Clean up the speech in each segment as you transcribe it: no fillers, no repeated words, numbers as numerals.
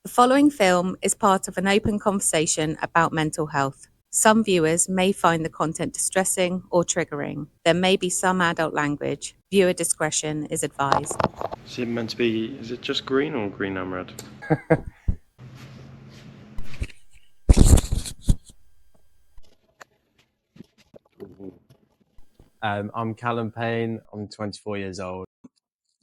The following film is part of an open conversation about mental health. Some viewers may find the content distressing or triggering. There may be some adult language. Viewer discretion is advised. Is it meant to be, is it just green or green and red? I'm Kallen Payne. I'm 24 years old.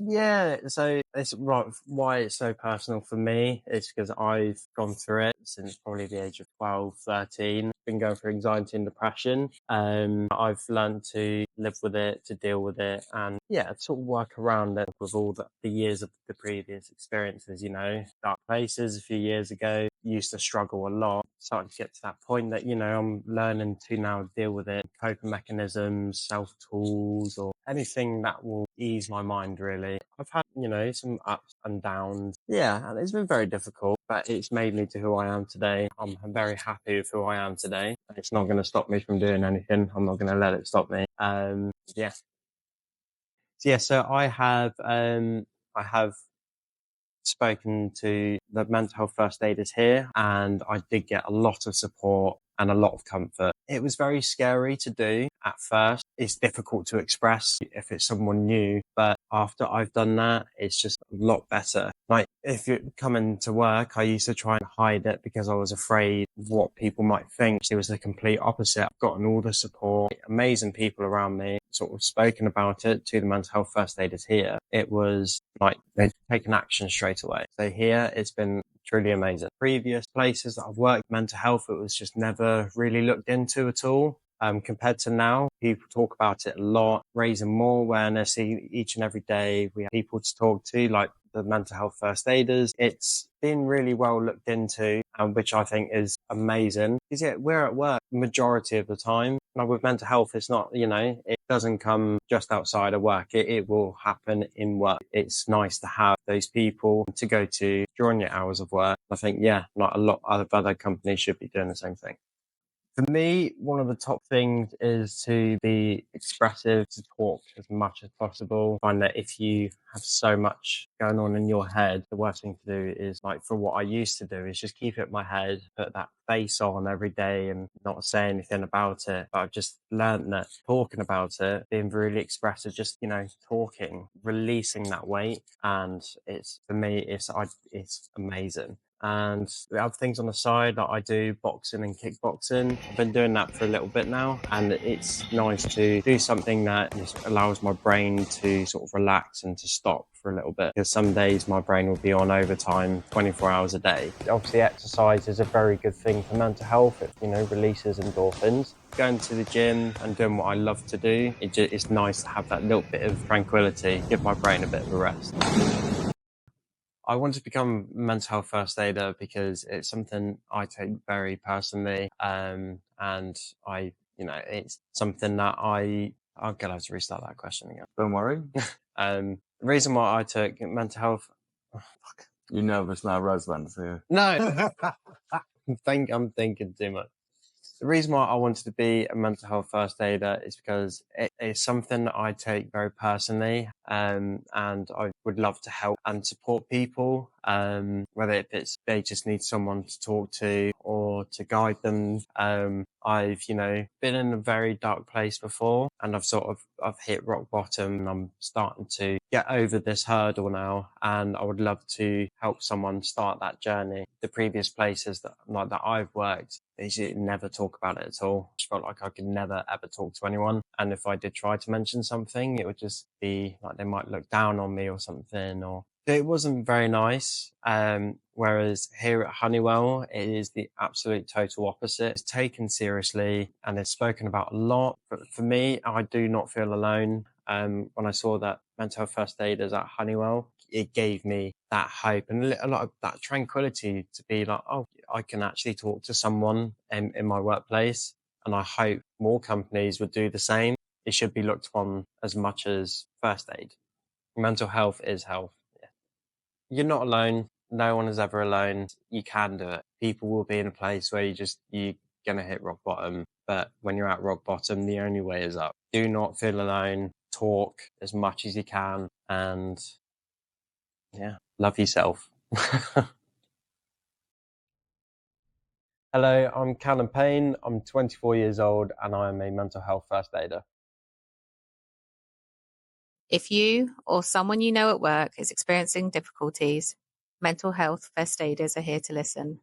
Yeah, so it's right. Why it's so personal for me is because I've gone through it since probably the age of 12, 13. Been going through anxiety and depression. I've learned to live with it, to deal with it, and yeah, sort of work around it with all the years of the previous experiences. You know, dark places a few years ago. Used to struggle a lot. Starting to get to that point that I'm learning to now deal with it. Coping mechanisms, self tools, or anything that will ease my mind. Really, I've had some ups and downs. Yeah, and it's been very difficult, but it's made me to who I am today. I'm very happy with who I am today. It's not going to stop me from doing anything. I'm not going to let it stop me. Yeah. So I have spoken to the mental health first aiders here, and I did get a lot of support and a lot of comfort. It was very scary to do at first. It's difficult to express if it's someone new, but after I've done that, it's just a lot better. Like if you're coming to work, I used to try and hide it because I was afraid of what people might think. It was the complete opposite. I've gotten all the support, amazing people around me, sort of spoken about it to the mental health first aiders here. It was like they've taken action straight away. So here it's been truly amazing. Previous places that I've worked mental health, it was just never really looked into at all. Compared to now, people talk about it a lot, raising more awareness each and every day. We have people to talk to, like the mental health first aiders. It's been really well looked into, which I think is amazing. Because we're at work majority of the time. Now with mental health, it's not, it doesn't come just outside of work. It will happen in work. It's nice to have those people to go to during your hours of work. I think, not a lot of other companies should be doing the same thing. For me, one of the top things is to be expressive, to talk as much as possible. I find that if you have so much going on in your head, the worst thing to do is, like, for what I used to do, is just keep it in my head, put that face on every day and not say anything about it. But I've just learned that talking about it, being really expressive, just, talking, releasing that weight. And for me, it's amazing. And we have things on the side that I do, boxing and kickboxing. I've been doing that for a little bit now, and it's nice to do something that just allows my brain to sort of relax and to stop for a little bit, because some days my brain will be on overtime 24 hours a day. Obviously exercise is a very good thing for mental health. It releases endorphins. Going to the gym and doing what I love to do, it's nice to have that little bit of tranquility, give my brain a bit of a rest. I want to become a mental health first aider because it's something I take very personally. And it's something that I'm going to have to restart that question again. Don't worry. The reason why I took mental health. You're nervous now, Roseland. So. No, I'm thinking too much. The reason why I wanted to be a mental health first aider is because it is something that I take very personally, and I would love to help and support people, whether it's they just need someone to talk to or to guide them. I've, been in a very dark place before, and I've hit rock bottom, and I'm starting to get over this hurdle now, and I would love to help someone start that journey. The previous places that I've worked, they never talk about it at all. I just felt like I could never ever talk to anyone, and if I did try to mention something, it would just be like they might look down on me or something, or it wasn't very nice. Whereas here at Honeywell, it is the absolute total opposite. It's taken seriously and it's spoken about a lot. But for me, I do not feel alone. When I saw that mental health first aiders at Honeywell, it gave me that hope and a lot of that tranquility to be like, oh, I can actually talk to someone in my workplace. And I hope more companies would do the same. It should be looked upon as much as first aid. Mental health is health. Yeah. You're not alone. No one is ever alone. You can do it. People will be in a place where you're going to hit rock bottom. But when you're at rock bottom, the only way is up. Do not feel alone. Talk as much as you can. And love yourself. Hello, I'm Kallen Payne. I'm 24 years old and I am a mental health first aider. If you or someone you know at work is experiencing difficulties, mental health first aiders are here to listen.